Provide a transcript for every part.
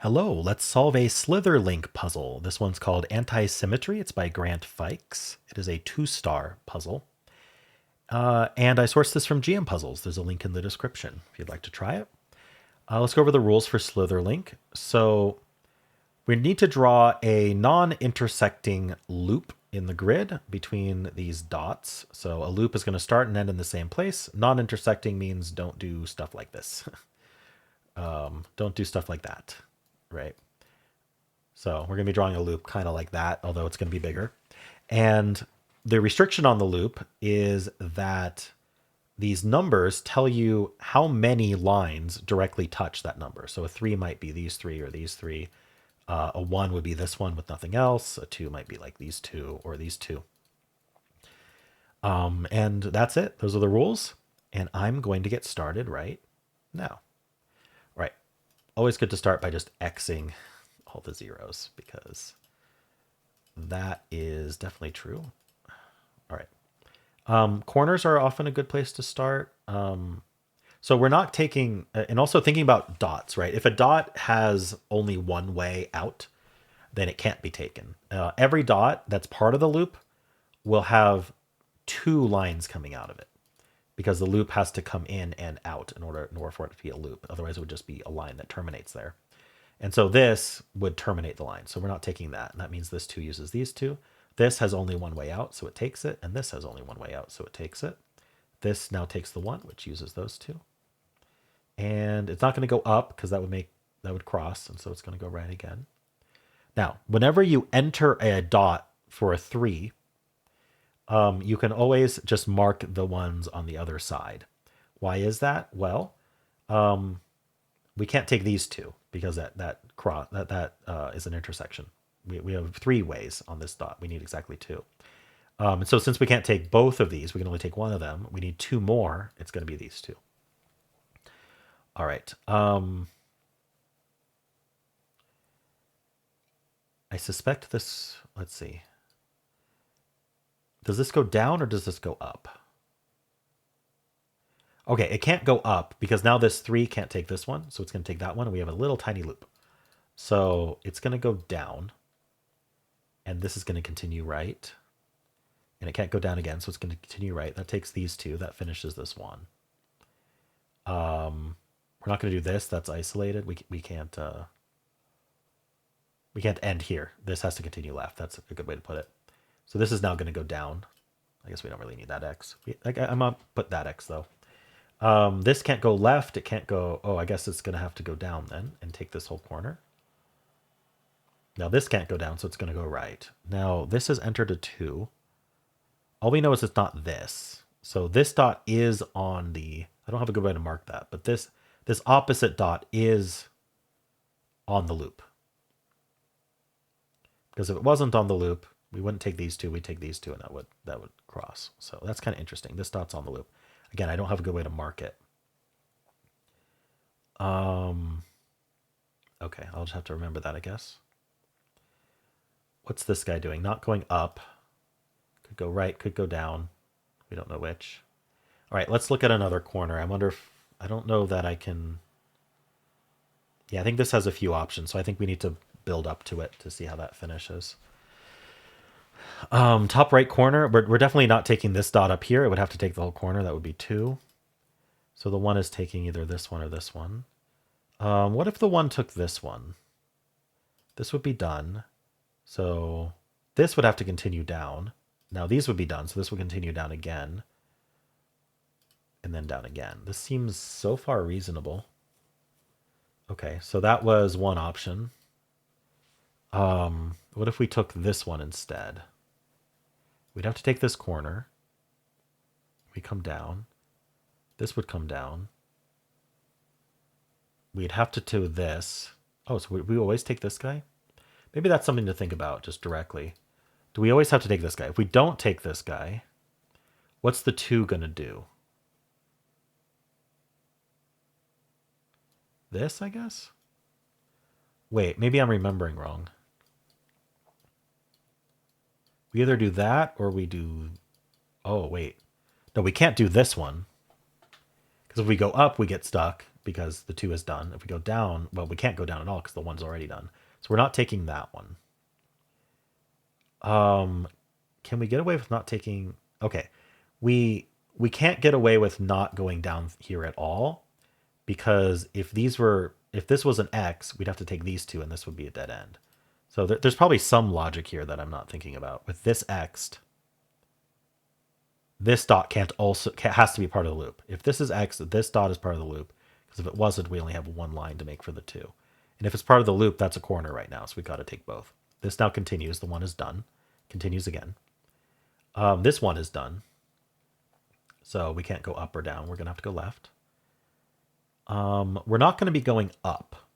Hello, let's solve a Slitherlink puzzle. This one's called Antisymmetry. It's by Fikes. It is a 2-star puzzle. And I sourced this from GM Puzzles. There's a link in the description if you'd like to try it. Let's go over the rules for Slitherlink. So we need to draw a non-intersecting loop in the grid between these dots. So a loop is going to start and end in the same place. Non-intersecting means don't do stuff like this. Don't do stuff like that, right? So we're going to be drawing a loop kind of like that, although it's going to be bigger. And the restriction on the loop is that these numbers tell you how many lines directly touch that number. So a 3 might be these 3 or these 3. A 1 would be this one with nothing else. A 2 might be like these 2 or these 2. And that's it. Those are the rules. And I'm going to get started right now. Right. Always good to start by just Xing all the zeros because that is definitely true. All right. Corners are often a good place to start. So we're not taking, and also thinking about dots, right? If a dot has only one way out, then it can't be taken. Every dot that's part of the loop will have 2 lines coming out of it because the loop has to come in and out in order for it to be a loop. Otherwise, it would just be a line that terminates there. And so this would terminate the line. So we're not taking that. And that means this 2 uses these 2. This has only one way out, so it takes it. And this has only one way out, so it takes it. This now takes the 1, which uses those 2. And it's not going to go up because that would cross. And so it's going to go right again. Now, whenever you enter a dot for a 3, you can always just mark the ones on the other side. Why is that? Well, we can't take these 2 because that is an intersection. We have 3 ways on this dot. We need exactly 2. And so since we can't take both of these, we can only take one of them. We need 2 more. It's going to be these 2. All right. I suspect this, let's see. Does this go down or does this go up? Okay, it can't go up because now this 3 can't take this one. So it's going to take that one. And we have a little tiny loop. So it's going to go down. And this is going to continue right. And it can't go down again. So it's going to continue right. That takes these 2. That finishes this one. We're not going to do this. That's isolated. We can't end here. This has to continue left. That's a good way to put it. So this is now going to go down. I guess we don't really need that X. I'm going to put that X though. This can't go left. It can't go. Oh, I guess it's going to have to go down then and take this whole corner. Now this can't go down, so it's going to go right. Now this has entered a 2. All we know is it's not this. So this dot is on the, I don't have a good way to mark that, but this opposite dot is on the loop. Because if it wasn't on the loop, we wouldn't take these 2, we'd take these 2, and that would cross. So that's kind of interesting. This dot's on the loop. Again, I don't have a good way to mark it. Okay, I'll just have to remember that, I guess. What's this guy doing? Not going up. Could go right, could go down. We don't know which. All right, let's look at another corner. I wonder if, I don't know that I can. Yeah, I think this has a few options, so I think we need to build up to it to see how that finishes. Top right corner, we're definitely not taking this dot up here. It would have to take the whole corner. That would be 2. So the 1 is taking either this one or this one. What if the 1 took this one? This would be done. So this would have to continue down. Now these would be done, so this would continue down again. And then down again. This seems so far reasonable. Okay, so that was one option. What if we took this one instead? We'd have to take this corner. We come down. This would come down. We'd have to do this. Oh, so we always take this guy? Maybe that's something to think about just directly. Do we always have to take this guy? If we don't take this guy, what's the 2 going to do? This, I guess? Wait, maybe I'm remembering wrong. We either do that or we do... Oh, wait. No, we can't do this one. Because if we go up, we get stuck. because the 2 is done. If we go down, well, we can't go down at all because the 1's already done. So we're not taking that one. Can we get away with not taking... Okay, we can't get away with not going down here at all, because if this was an X, we'd have to take these 2, and this would be a dead end. So there's probably some logic here that I'm not thinking about. With this X'd, this dot has to be part of the loop. If this is X, this dot is part of the loop, because if it wasn't, we only have one line to make for the 2. And if it's part of the loop, that's a corner right now, so we've got to take both. This now continues. The 1 is done. Continues again. This 1 is done. So we can't go up or down. We're going to have to go left. We're not going to be going up,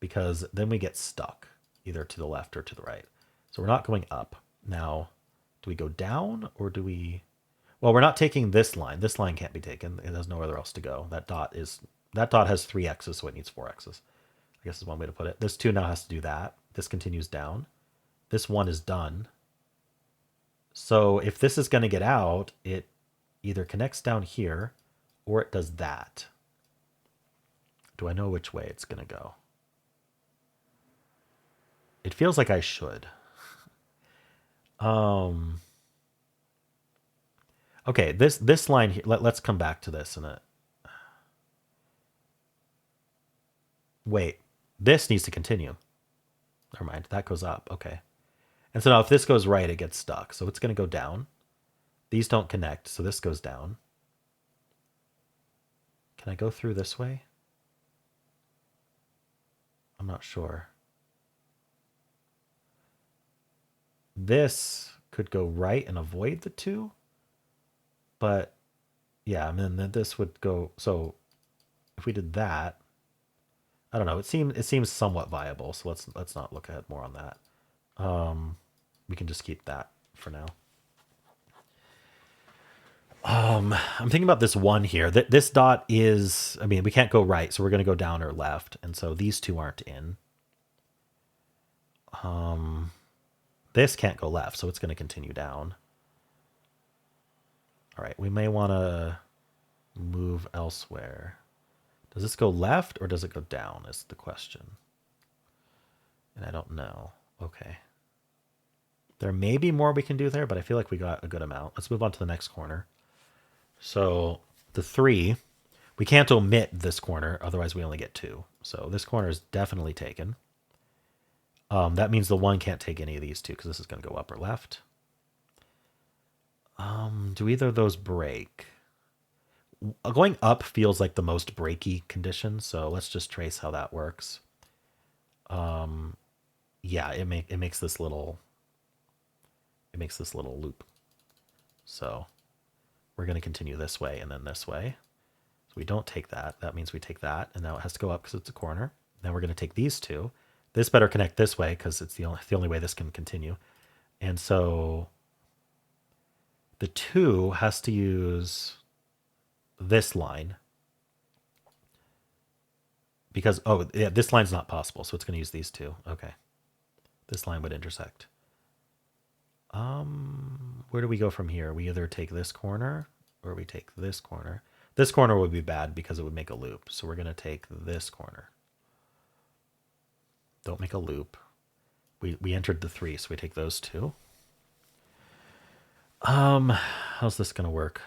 because then we get stuck either to the left or to the right. So we're not going up. Now, do we go down or do we... Well, we're not taking this line. This line can't be taken. It has nowhere else to go. That dot has 3 X's, so it needs 4 X's. I guess is one way to put it. This 2 now has to do that. This continues down. This 1 is done. So if this is going to get out, it either connects down here or it does that. Do I know which way it's going to go? It feels like I should. Okay, this line here, let's come back to this in a... Wait, this needs to continue. Never mind, that goes up, okay. And so now if this goes right, it gets stuck. So it's going to go down. These don't connect, so this goes down. Can I go through this way? I'm not sure. This could go right and avoid the 2. But yeah, I mean, then this would go... So if we did that, I don't know. It seems somewhat viable. So let's not look ahead more on that. We can just keep that for now. I'm thinking about this 1 here. This dot is... I mean, we can't go right, so we're going to go down or left. And so these 2 aren't in. This can't go left, so it's going to continue down. All right, we may want to move elsewhere. Does this go left or does it go down is the question. And I don't know. Okay. There may be more we can do there, but I feel like we got a good amount. Let's move on to the next corner. So the 3, we can't omit this corner, otherwise we only get 2. So this corner is definitely taken. That means the 1 can't take any of these 2 because this is going to go up or left. Do either of those break? Going up feels like the most breaky condition, so let's just trace how that works. Yeah, it makes this little loop. So we're going to continue this way and then this way. So we don't take that. That means we take that, and now it has to go up because it's a corner. Then we're going to take these 2. This better connect this way because it's the only way this can continue. And so the 2 has to use this line because, oh, yeah, this line's not possible, so it's going to use these 2. Okay. This line would intersect. Where do we go from here? We either take this corner or we take this corner. This corner would be bad because it would make a loop, so we're going to take this corner. Don't make a loop. We entered the 3, so we take those 2. How's this going to work?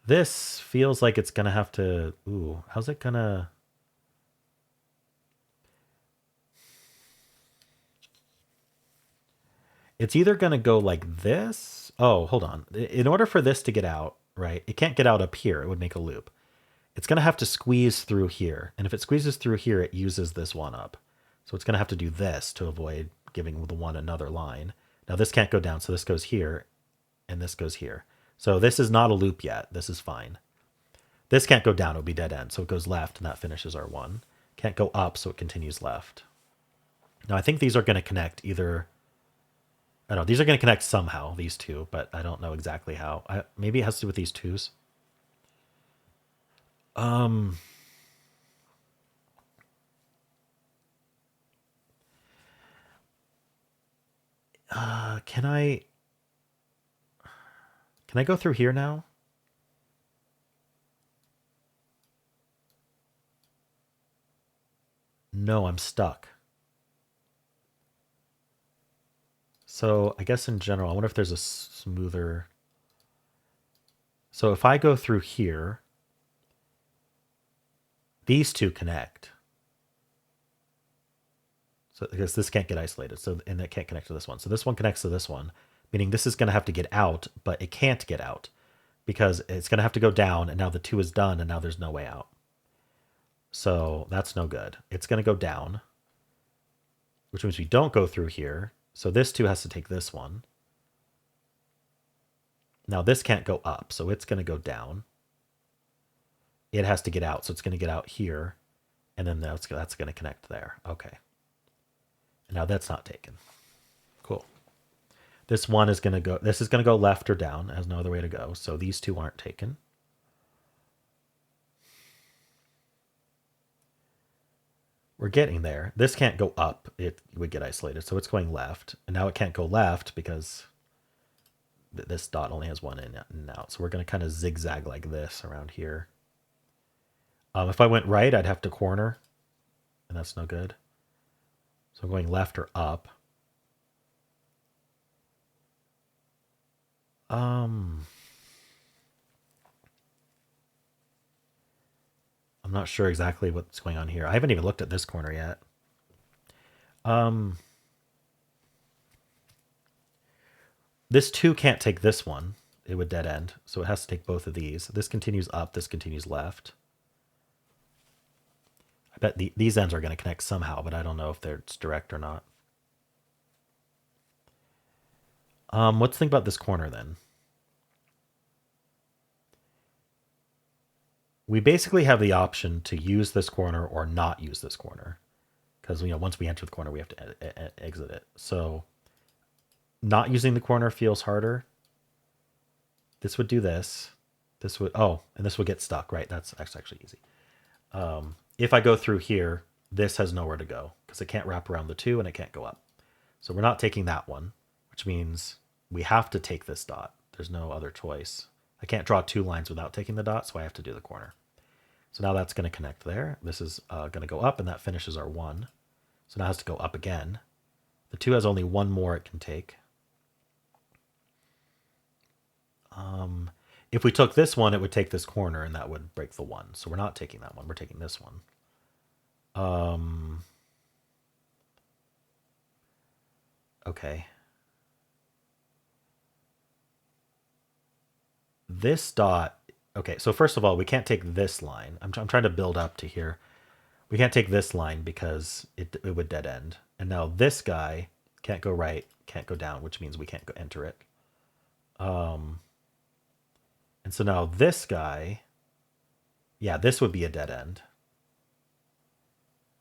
This feels like it's going to have to... Ooh, how's it going to... It's either going to go like this. Oh, hold on. In order for this to get out, right, it can't get out up here. It would make a loop. It's going to have to squeeze through here. And if it squeezes through here, it uses this 1 up. So it's going to have to do this to avoid giving the 1 another line. Now this can't go down, so this goes here, and this goes here. So this is not a loop yet. This is fine. This can't go down. It'll be dead end. So it goes left, and that finishes our 1. Can't go up, so it continues left. Now I think these are going to connect either... I don't know. These are going to connect somehow, these 2, but I don't know exactly how. Maybe it has to do with these 2s. Can I go through here now? No, I'm stuck. So I guess in general, I wonder if there's a smoother... So if I go through here, these two connect. So because this can't get isolated, so and it can't connect to this one. So this one connects to this one, meaning this is going to have to get out, but it can't get out because it's going to have to go down, and now the 2 is done, and now there's no way out. So that's no good. It's going to go down, which means we don't go through here. So this 2 has to take this one. Now this can't go up, so it's going to go down. It has to get out, so it's going to get out here, and then that's going to connect there. Okay. And now that's not taken. Cool. This one is going to go, this is going to go left or down. It has no other way to go. So these 2 aren't taken. We're getting there. This can't go up. It would get isolated. So it's going left. And now it can't go left because this dot only has one in and out. So we're going to kind of zigzag like this around here. If I went right, I'd have to corner. And that's no good. So I'm going left or up. I'm not sure exactly what's going on here. I haven't even looked at this corner yet. This 2 can't take this one. It would dead end. So it has to take both of these. This continues up. This continues left. I bet these ends are going to connect somehow, but I don't know if it's direct or not. Let's think about this corner then. We basically have the option to use this corner or not use this corner. Because once we enter the corner, we have to exit it. So not using the corner feels harder. This would do this. This would, and this would get stuck, right? That's actually easy. If I go through here, this has nowhere to go because it can't wrap around the 2 and it can't go up. So we're not taking that one, which means we have to take this dot. There's no other choice. I can't draw 2 lines without taking the dot, so I have to do the corner. So now that's going to connect there. This is going to go up, and that finishes our 1. So now it has to go up again. The 2 has only 1 more it can take. If we took this one, it would take this corner, and that would break the 1. So we're not taking that one. We're taking this one. Okay. This dot... Okay, so first of all, we can't take this line. I'm trying to build up to here. We can't take this line because it would dead end. And now this guy can't go right, can't go down, which means we can't go enter it. And so now this guy, yeah, this would be a dead end.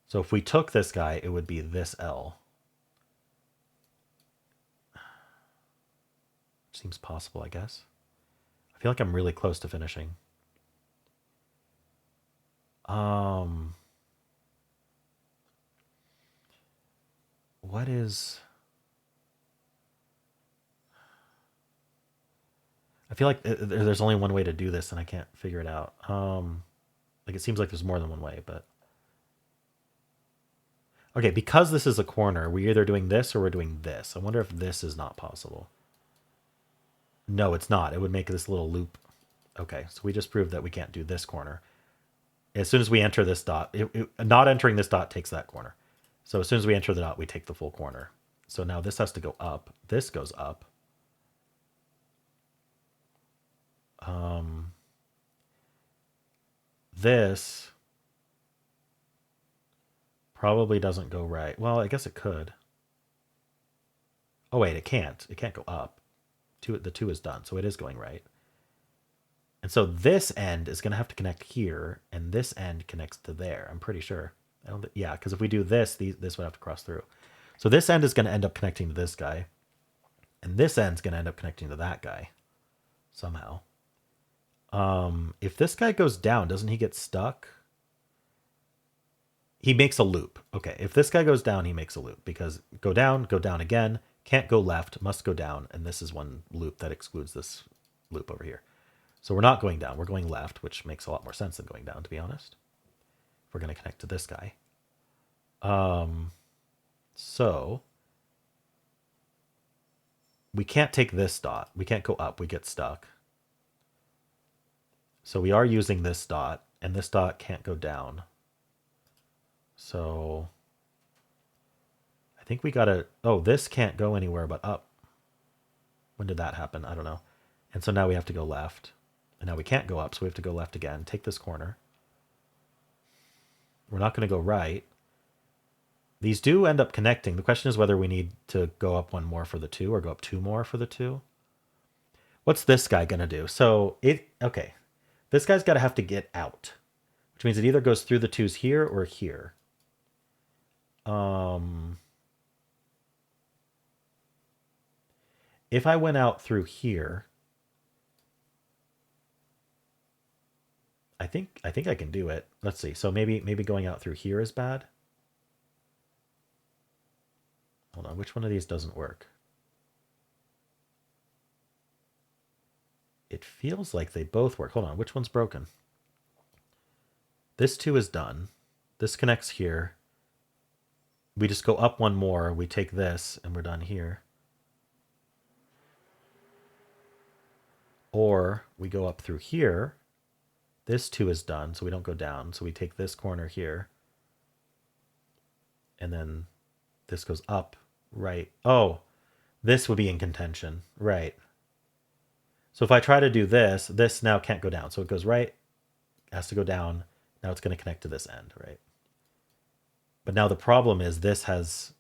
So if we took this guy, it would be this L. Which seems possible, I guess. I feel like I'm really close to finishing. What is... I feel like there's only one way to do this and I can't figure it out. Like it seems like there's more than one way, but... Okay, because this is a corner, we're either doing this or we're doing this. I wonder if this is not possible. No, it's not. It would make this little loop. Okay, so we just proved that we can't do this corner. As soon as we enter this dot, not entering this dot takes that corner. So as soon as we enter the dot, we take the full corner. So now this has to go up. This goes up. This probably doesn't go right. Well, I guess it could. Oh, wait, it can't. It can't go up. The 2 is done, so it is going right. And so this end is going to have to connect here, and this end connects to there. I'm pretty sure. Yeah, because if we do this, this would have to cross through. So this end is going to end up connecting to this guy, and this end's going to end up connecting to that guy somehow. If this guy goes down, doesn't he get stuck? He makes a loop. Okay, if this guy goes down, he makes a loop because go down again, can't go left, must go down, and this is one loop that excludes this loop over here. So we're not going down, we're going left, which makes a lot more sense than going down, to be honest. If we're going to connect to this guy. So we can't take this dot. We can't go up. We get stuck. So we are using this dot, and this dot can't go down. So I think we gotta, oh, this can't go anywhere but up. When did that happen? I don't know. And so now we have to go left. And now we can't go up, so we have to go left again. Take this corner. We're not going to go right. These do end up connecting. The question is whether we need to go up one more for the 2 or go up 2 more for the 2. What's this guy going to do? So okay. This guy's got to have to get out, which means it either goes through the 2s here or here. If I went out through here, I think I can do it. Let's see. So maybe going out through here is bad. Hold on, which one of these doesn't work? It feels like they both work. Hold on, which one's broken? This 2 is done. This connects here. We just go up one more. We take this, and we're done here. Or we go up through here. This 2 is done, so we don't go down. So we take this corner here. And then this goes up, right. Oh, this would be in contention, right. So if I try to do this, this now can't go down. So it goes right, has to go down. Now it's going to connect to this end, right? But now the problem is this has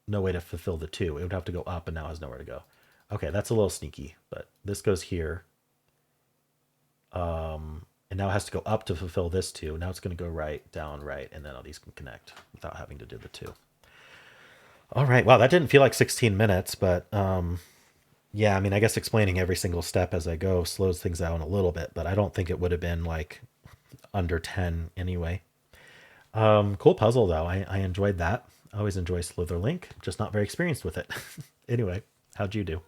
no way to fulfill the 2. It would have to go up and now has nowhere to go. Okay, that's a little sneaky, but this goes here. And now it has to go up to fulfill this 2. Now it's going to go right, down, right, and then all these can connect without having to do the 2. All right, wow, that didn't feel like 16 minutes, but yeah, I mean, I guess explaining every single step as I go slows things down a little bit, but I don't think it would have been like under 10 anyway. Cool puzzle, though. I enjoyed that. I always enjoy Slitherlink, just not very experienced with it. Anyway, how'd you do?